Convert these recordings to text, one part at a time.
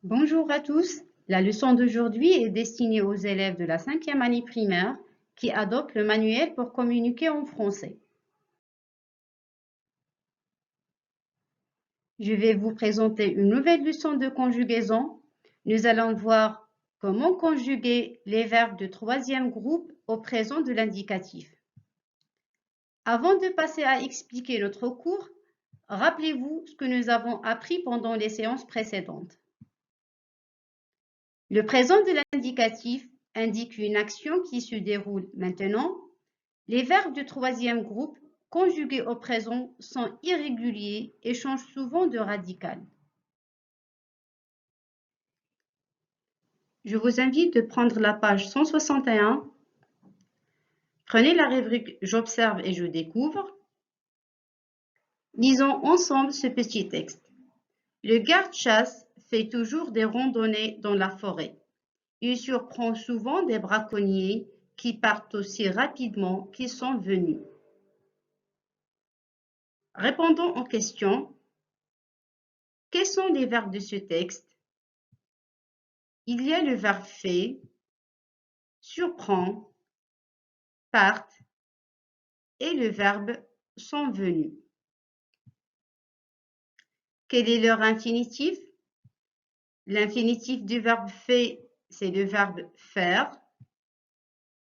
Bonjour à tous. La leçon d'aujourd'hui est destinée aux élèves de la 5e année primaire qui adoptent le manuel pour communiquer en français. Je vais vous présenter une nouvelle leçon de conjugaison. Nous allons voir comment conjuguer les verbes de troisième groupe au présent de l'indicatif. Avant de passer à expliquer notre cours, rappelez-vous ce que nous avons appris pendant les séances précédentes. Le présent de l'indicatif indique une action qui se déroule maintenant. Les verbes du troisième groupe conjugués au présent sont irréguliers et changent souvent de radical. Je vous invite de prendre la page 161. Prenez la rubrique « J'observe et je découvre ». Lisons ensemble ce petit texte. Le garde-chasse fait toujours des randonnées dans la forêt. Il surprend souvent des braconniers qui partent aussi rapidement qu'ils sont venus. Répondons aux questions. Quels sont les verbes de ce texte? Il y a le verbe fait, surprend, part et le verbe sont venus. Quel est leur infinitif? L'infinitif du verbe fait, c'est le verbe faire.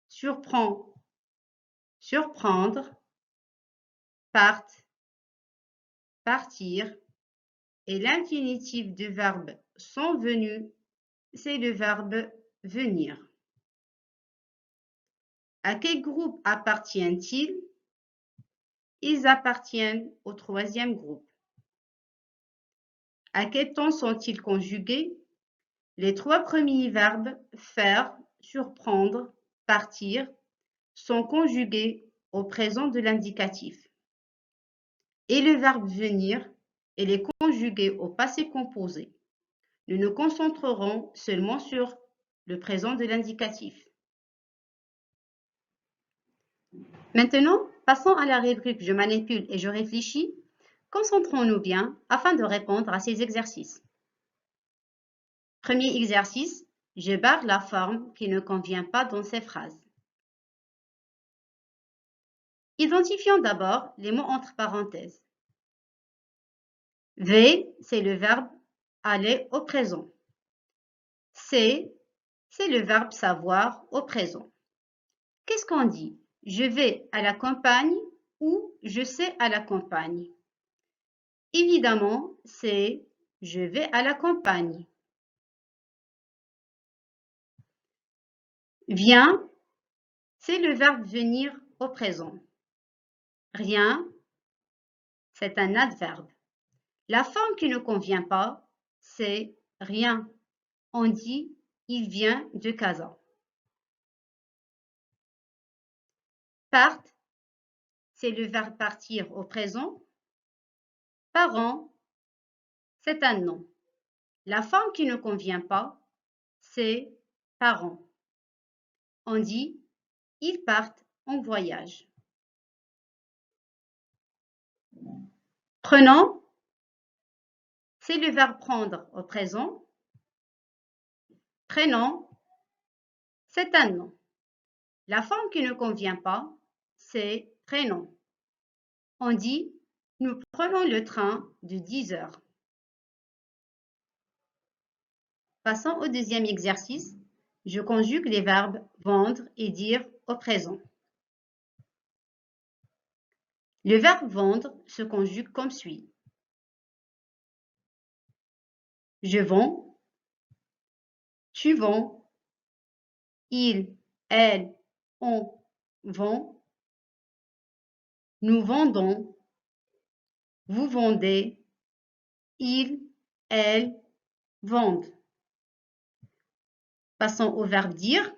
Surprend, surprendre. Part, partir. Et l'infinitif du verbe sont venus, c'est le verbe venir. À quel groupe appartiennent-ils? Ils appartiennent au troisième groupe. À quel temps sont-ils conjugués? Les trois premiers verbes faire, surprendre, partir sont conjugués au présent de l'indicatif. Et le verbe venir, il est conjugué au passé composé. Nous nous concentrerons seulement sur le présent de l'indicatif. Maintenant, passons à la rubrique « Je manipule et je réfléchis ». Concentrons-nous bien afin de répondre à ces exercices. Premier exercice, je barre la forme qui ne convient pas dans ces phrases. Identifions d'abord les mots entre parenthèses. V, c'est le verbe aller au présent. C, c'est le verbe savoir au présent. Qu'est-ce qu'on dit? Je vais à la campagne ou je sais à la campagne. Évidemment, c'est je vais à la campagne. Viens, c'est le verbe venir au présent. Rien, c'est un adverbe. La forme qui ne convient pas, c'est rien. On dit il vient de Casa. Part, c'est le verbe partir au présent. Parent, c'est un nom. La forme qui ne convient pas, c'est parent. On dit ils partent en voyage. Prenons, c'est le verbe prendre au présent. Prénom, c'est un nom. La forme qui ne convient pas, c'est prénom. On dit nous prenons le train de 10 heures. Passons au deuxième exercice. Je conjugue les verbes vendre et dire au présent. Le verbe vendre se conjugue comme suit. Je vends, tu vends, il, elle, on vend, nous vendons, vous vendez, il, elle vendent. Passons au verbe dire.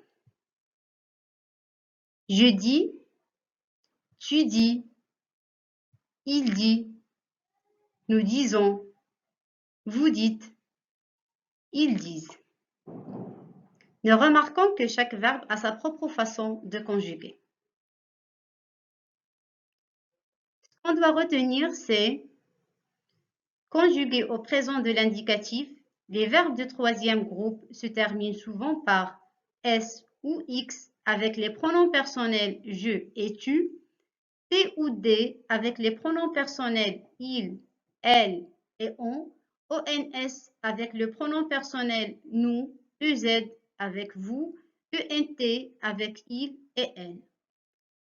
Je dis, tu dis, il dit, nous disons, vous dites, ils disent. Nous remarquons que chaque verbe a sa propre façon de conjuguer. Ce qu'on doit retenir, c'est conjuguer au présent de l'indicatif Les verbes de troisième groupe se terminent souvent par S ou X avec les pronoms personnels je et tu, T ou D avec les pronoms personnels il, elle et on, ONS avec le pronom personnel nous, EZ avec vous, ENT avec il et elle.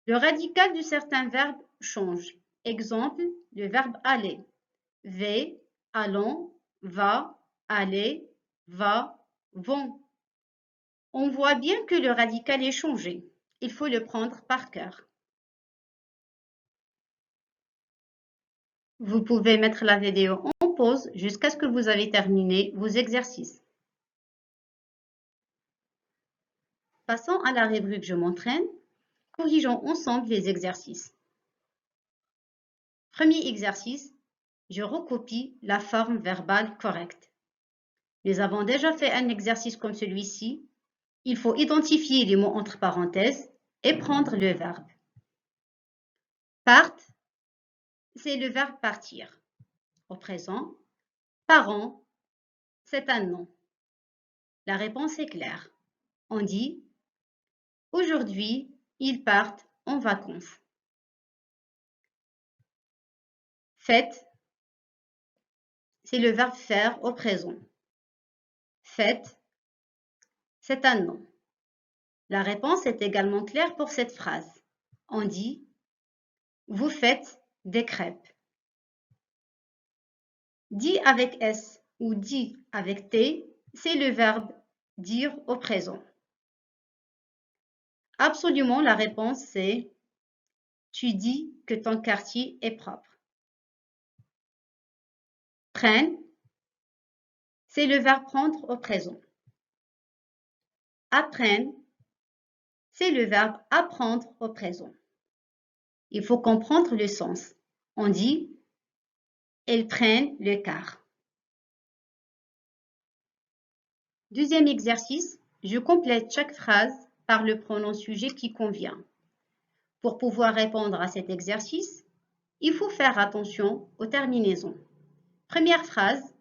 Le radical de certains verbes change. Exemple, le verbe aller. V, allons, va, aller, va, vont. On voit bien que le radical est changé. Il faut le prendre par cœur. Vous pouvez mettre la vidéo en pause jusqu'à ce que vous avez terminé vos exercices. Passons à la rubrique Je m'entraîne. Corrigeons ensemble les exercices. Premier exercice, je recopie la forme verbale correcte. Nous avons déjà fait un exercice comme celui-ci. Il faut identifier les mots entre parenthèses et prendre le verbe. Part, c'est le verbe partir. Au présent, parent, c'est un nom. La réponse est claire. On dit aujourd'hui, ils partent en vacances. Faites, c'est le verbe faire au présent. Faites, c'est un nom. La réponse est également claire pour cette phrase. On dit vous faites des crêpes. Dit avec S ou dit avec T, c'est le verbe dire au présent. Absolument, la réponse c'est tu dis que ton quartier est propre. Prenne, c'est le verbe prendre au présent. Apprenne, c'est le verbe apprendre au présent. Il faut comprendre le sens. On dit elles prennent le car. Deuxième exercice, je complète chaque phrase par le pronom sujet qui convient. Pour pouvoir répondre à cet exercice, il faut faire attention aux terminaisons. Première phrase,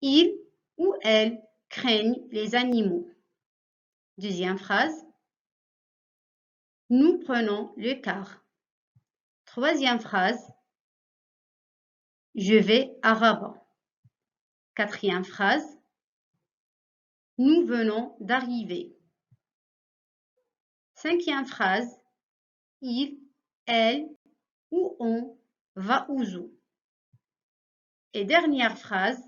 il ou elle craignent les animaux. Deuxième phrase, nous prenons le car. Troisième phrase, je vais à Rabat. Quatrième phrase, nous venons d'arriver. Cinquième phrase, il, elle ou on va au zoo. Et dernière phrase,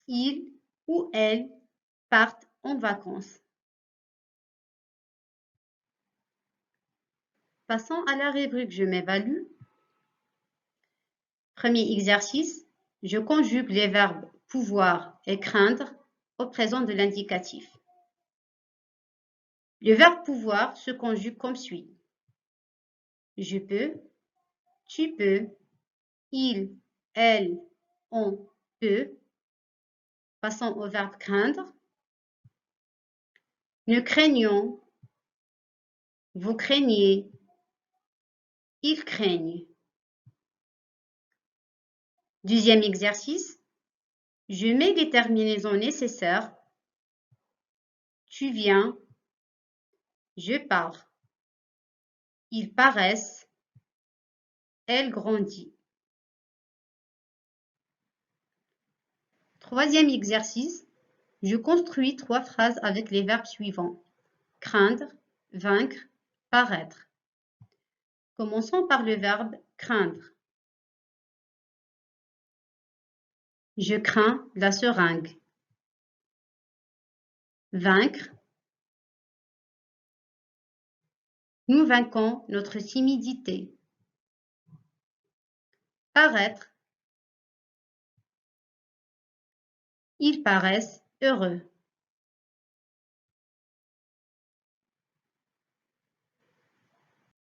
il ou elle partent en vacances. Passons à la rubrique Je m'évalue. Premier exercice, je conjugue les verbes pouvoir et craindre au présent de l'indicatif. Le verbe pouvoir se conjugue comme suit. Je peux, tu peux, il, elle, on peut. Passons au verbe craindre. Nous craignons, vous craignez, ils craignent. Deuxième exercice, je mets les terminaisons nécessaires. Tu viens, je pars. Ils paraissent, elle grandit. Troisième exercice, je construis 3 phrases avec les verbes suivants. Craindre, vaincre, paraître. Commençons par le verbe craindre. Je crains la seringue. Vaincre. Nous vainquons notre timidité. Paraître. Ils paraissent heureux.